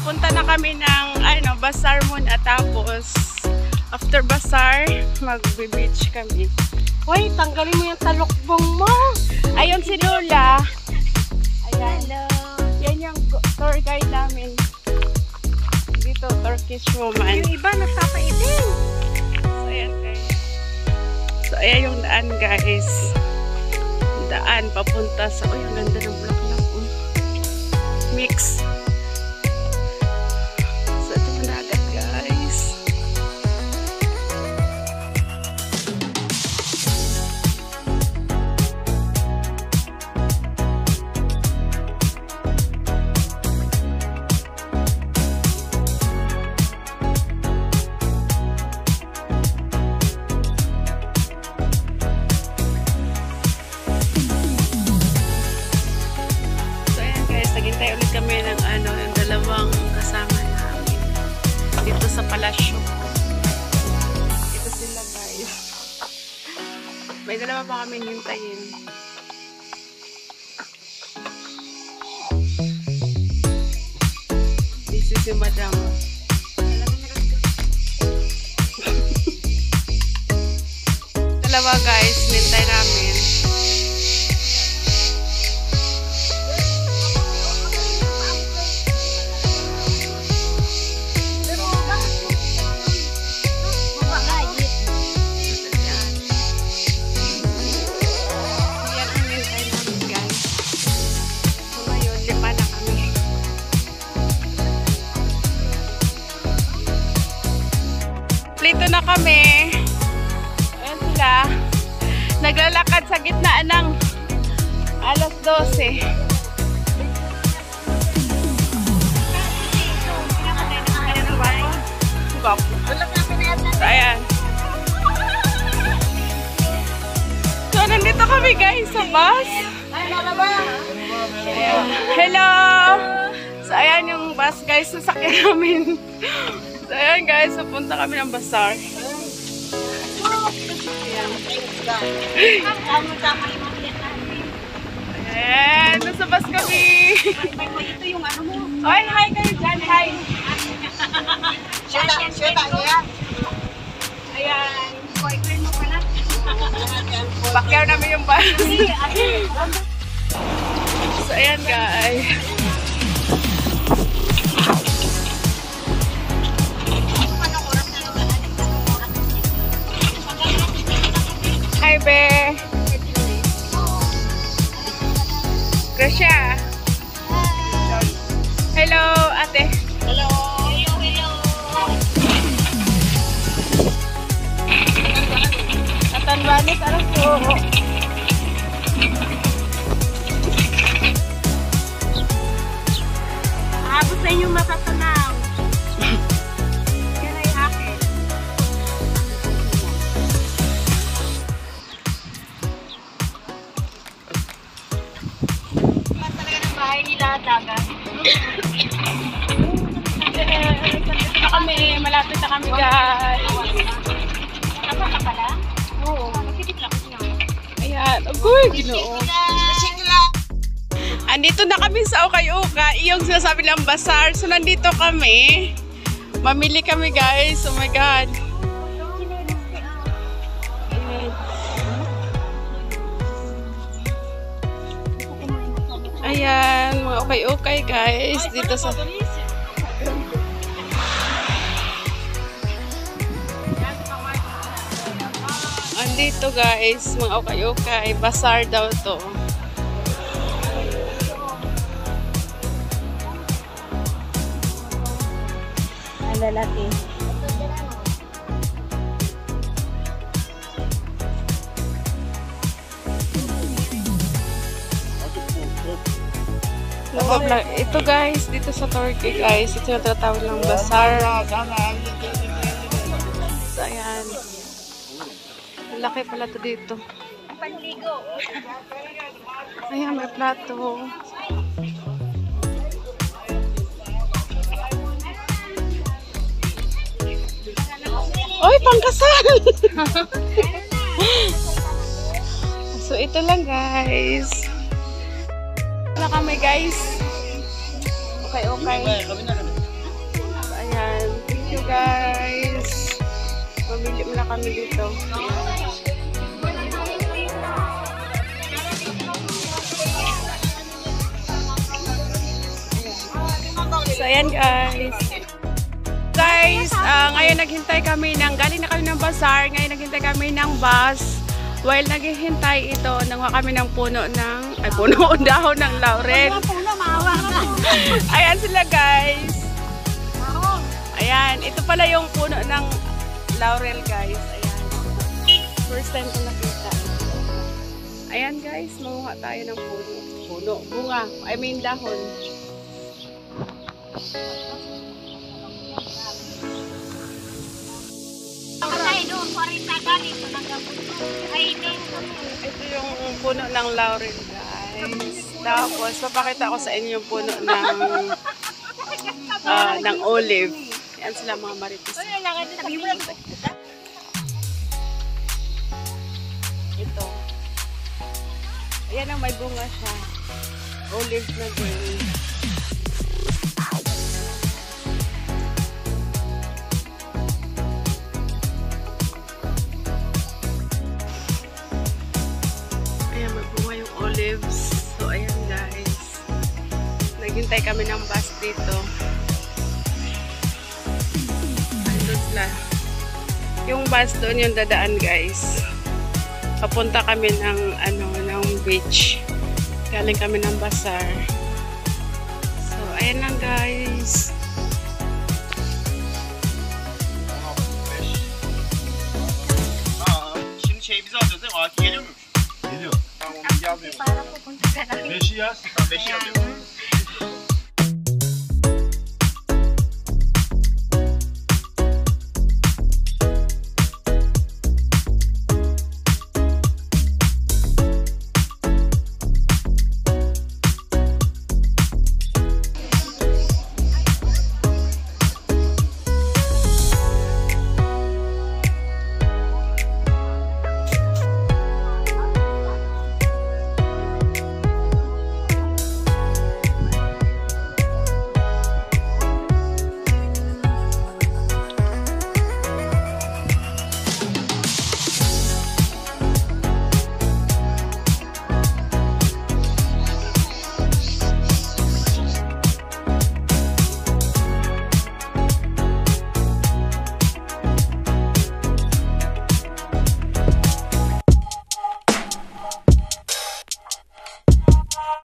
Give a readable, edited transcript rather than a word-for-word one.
pupunta na kami ng bazaar muna, tapos after bazaar mag-beach kami. Hoy, tanggalin mo yung talukbong mo. Ayun si Lola. Ayan. Hello. Yan yung tour guide namin. Dito, Turkish woman. Yung iba nagpapaiting. So ayan guys. So ayan yung daan guys. Daan papunta sa, ang ganda ng bulaklak. Mix. So ito na agad guys. Naghintay ulit kami ng yung dalawang kasama namin dito sa palasyo. Ito sila guys. May dalawa pa kami hintayin. This is yung madam. Dalawa guys, hinintay namin. Dito na kami. Ayan sila. Naglalakad sa gitna ng alas 12. Ayan. So, nandito kami guys sa bus. Ayan. Hello! So, ayan yung bus guys. Sasakyan namin. So, ayan guys, pupunta kami ng bazaar. Ayan, nasa bus kami. Ito yung ano mo. Oy, hi kayo dyan, hi. Shoot niya. Ayan. Boyfriend mo pala. Bakyaw namin yung bus. So, ayan guys. Hi, Be. Gracia. Hello, ate. Hello. Hello. Tatanbanis, alam ko. Abot sa inyong matatanaw. Yan ay akin. Talaga ng bahay nila dagat. Nandito na kami. Malapit na kami, guys. Dapat ka pala? Oo. Magkikit lang ko nga. Ayan. Agoy, ginoo. Andito na kami sa Ukay-Ukay. Yung sinasabi lang bazaar. So, nandito kami. Mamili kami, guys. Oh my God. Ayan. Mga Ukay-Ukay, guys. Dito sa... Andito, guys. Mga Ukay-Ukay. Bazaar daw to. Lalaki. Ito guys, dito sa Turkey guys, ito yung tatawag ng bazaar. So, ayan. Laki pala to dito. Panligo. Ayan, may plato. Oy, pangkasal! So, ito lang guys. Wala kami guys. Okay. Ayan guys. Guys, ngayon naghintay kami galing na kami ng bazaar, ngayon naghintay kami ng bus. While naghihintay ito, nanguha kami ng dahon ng laurel. Ayan sila guys. Ayan, ito pala yung puno ng laurel guys. Ayan. First time ko nakita. Ayan guys, manguha tayo ng bunga. I mean dahon. Ito yung puno ng laurel guys. Tapos papakita ko sa inyo yung puno ng olive. Yan sila mga marites. Ito. Ayan ang may bunga siya. Olive na green. Ayan, may bunga yung olives. So, ayan guys. Naghintay kami ng bus dito. Andun sila. Yung bus doon yung dadaan guys. Papunta kami ng beach. Galing kami ng bazaar. So, ayan lang guys. Şimdi bizi alacağız değil mi? Aki geliyor muymuş? Geliyor. Tamam onu yazmıyorum. 5'i yaz. Tamam 5'i yazıyorum.